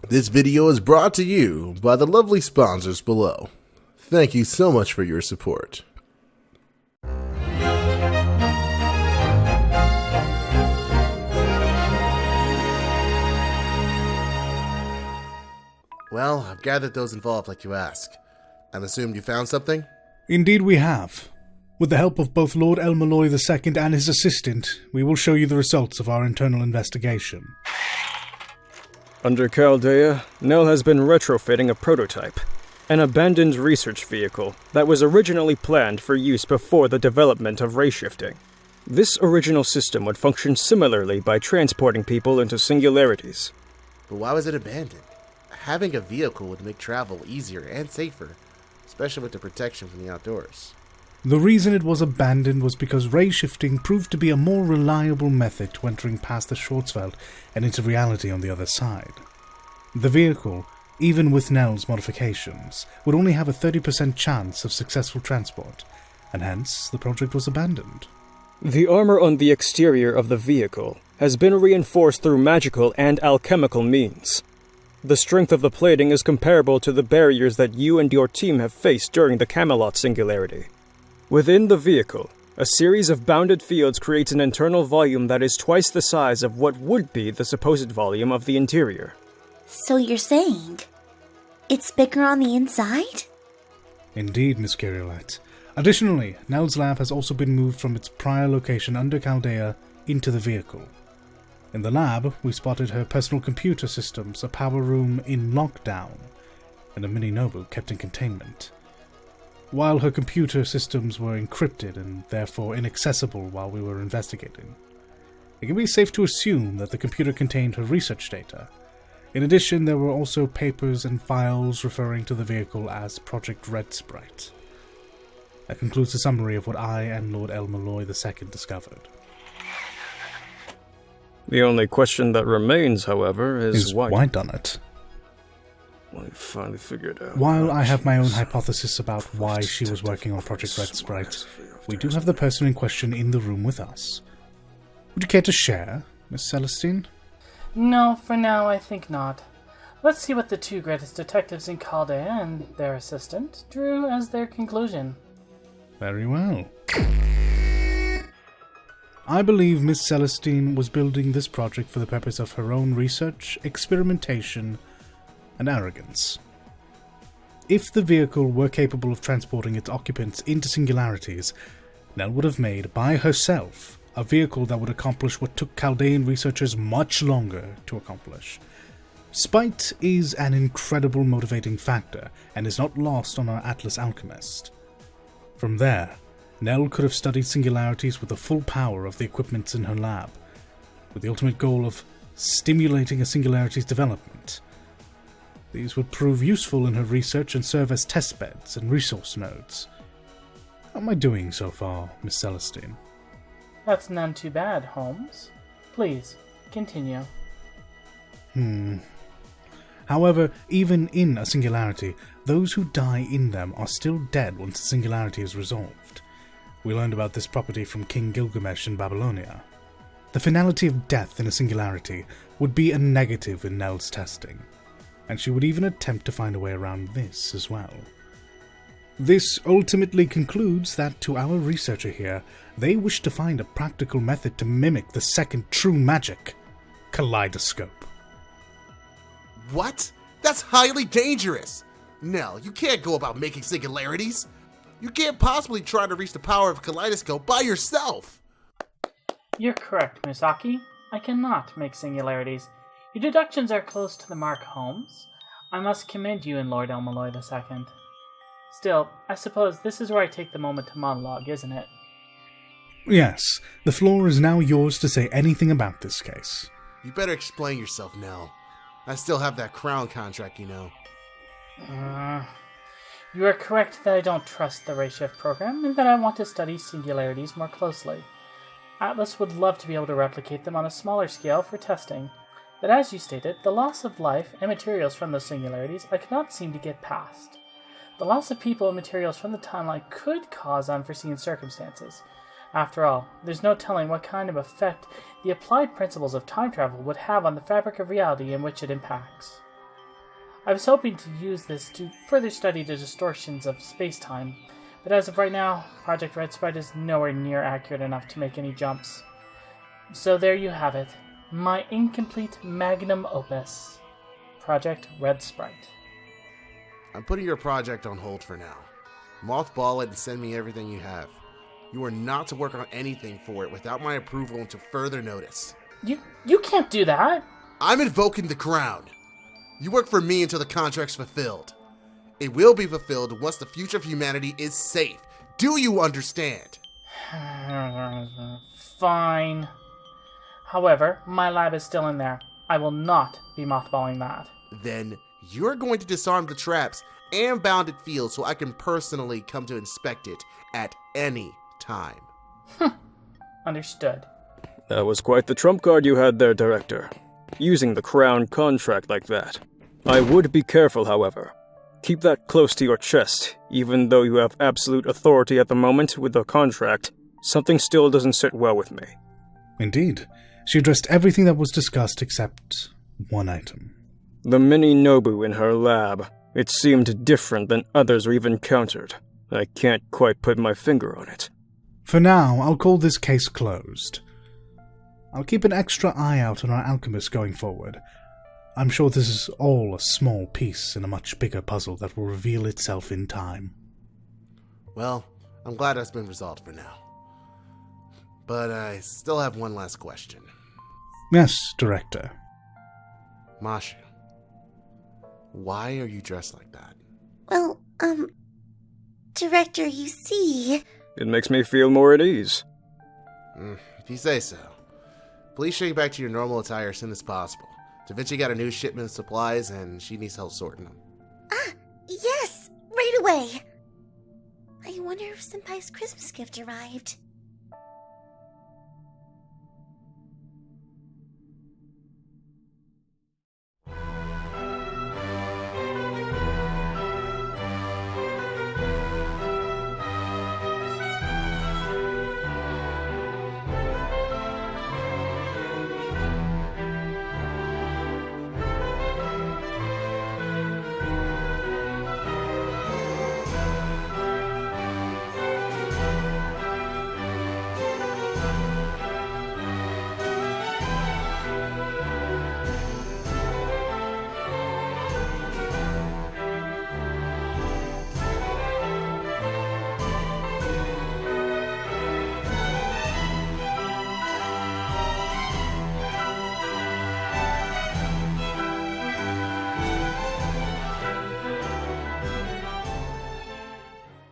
This video is brought to you by the lovely sponsors below. Thank you so much for your support. Well, I've gathered those involved like you asked. I'm assuming you found something? Indeed we have. With the help of both Lord Melloi II and his assistant, we will show you the results of our internal investigation. Under Chaldea, Nel has been retrofitting a prototype, an abandoned research vehicle that was originally planned for use before the development of ray shifting. This original system would function similarly by transporting people into singularities. But why was it abandoned? Having a vehicle would make travel easier and safer, especially with the protection from the outdoors. The reason it was abandoned was because ray shifting proved to be a more reliable method to entering past the Schwarzwald and into reality on the other side. The vehicle, even with Nel's modifications, would only have a 30% chance of successful transport, and hence the project was abandoned. The armor on the exterior of the vehicle has been reinforced through magical and alchemical means. The strength of the plating is comparable to the barriers that you and your team have faced during the Camelot singularity. Within the vehicle, a series of bounded fields creates an internal volume that is twice the size of what would be the supposed volume of the interior. So you're saying it's bigger on the inside? Indeed, Miss Kyriolite. Additionally, Nel's lab has also been moved from its prior location under Chaldea into the vehicle. In the lab, we spotted her personal computer systems, a power room in lockdown, and a mini notebook kept in containment. While her computer systems were encrypted and therefore inaccessible while we were investigating, it can be safe to assume that the computer contained her research data. In addition, there were also papers and files referring to the vehicle as Project Red Sprite. That concludes the summary of what I and Lord Melloi II discovered. The only question that remains, however, is why done it? Well, I finally figured out. While I have my own hypothesis about why she was working on Project Red Sprite, we do have the person in question in the room with us. Would you care to share, Miss Celestine? No, for now I think not. Let's see what the two greatest detectives in Chaldea and their assistant drew as their conclusion. Very well. I believe Miss Celestine was building this project for the purpose of her own research, experimentation, and arrogance. If the vehicle were capable of transporting its occupants into singularities, Nel would have made, by herself, a vehicle that would accomplish what took Chaldean researchers much longer to accomplish. Spite is an incredible motivating factor, and is not lost on our Atlas alchemist. From there, Nel could have studied singularities with the full power of the equipment in her lab, with the ultimate goal of stimulating a singularity's development. These would prove useful in her research and serve as testbeds and resource nodes. How am I doing so far, Miss Celestine? That's none too bad, Holmes. Please, continue. However, even in a singularity, those who die in them are still dead once the singularity is resolved. We learned about this property from King Gilgamesh in Babylonia. The finality of death in a singularity would be a negative in Nel's testing, and she would even attempt to find a way around this as well. This ultimately concludes that, to our researcher here, they wish to find a practical method to mimic the second true magic, kaleidoscope. What? That's highly dangerous! Nel, you can't go about making singularities! You can't possibly try to reach the power of a kaleidoscope by yourself! You're correct, Misaki. I cannot make singularities. Your deductions are close to the mark, Holmes. I must commend you and Lord Melloi II. Still, I suppose this is where I take the moment to monologue, isn't it? Yes, the floor is now yours to say anything about this case. You better explain yourself, Nel. I still have that crown contract, you know. You are correct that I don't trust the ray shift program, and that I want to study singularities more closely. Atlas would love to be able to replicate them on a smaller scale for testing, but as you stated, the loss of life and materials from those singularities I cannot seem to get past. The loss of people and materials from the timeline could cause unforeseen circumstances. After all, there's no telling what kind of effect the applied principles of time travel would have on the fabric of reality in which it impacts. I was hoping to use this to further study the distortions of space-time, but as of right now, Project Red Sprite is nowhere near accurate enough to make any jumps. So there you have it, my incomplete magnum opus, Project Red Sprite. I'm putting your project on hold for now. Mothball it and send me everything you have. You are not to work on anything for it without my approval until further notice. You can't do that! I'm invoking the crown. You work for me until the contract's fulfilled. It will be fulfilled once the future of humanity is safe. Do you understand? Fine. However, my lab is still in there. I will not be mothballing that. Then you're going to disarm the traps and bounded field so I can personally come to inspect it at any time. Understood. That was quite the trump card you had there, Director. Using the Crown contract like that. I would be careful, however. Keep that close to your chest. Even though you have absolute authority at the moment with the contract, something still doesn't sit well with me. Indeed. She addressed everything that was discussed except one item. The mini Nobu in her lab. It seemed different than others we've encountered. I can't quite put my finger on it. For now, I'll call this case closed. I'll keep an extra eye out on our alchemist going forward. I'm sure this is all a small piece in a much bigger puzzle that will reveal itself in time. Well, I'm glad that's been resolved for now. But I still have one last question. Yes, Director. Mashu, why are you dressed like that? Well, Director, you see... It makes me feel more at ease. If you say so. Please change back to your normal attire as soon as possible. Da Vinci got a new shipment of supplies and she needs help sorting them. Yes, right away. I wonder if Senpai's Christmas gift arrived.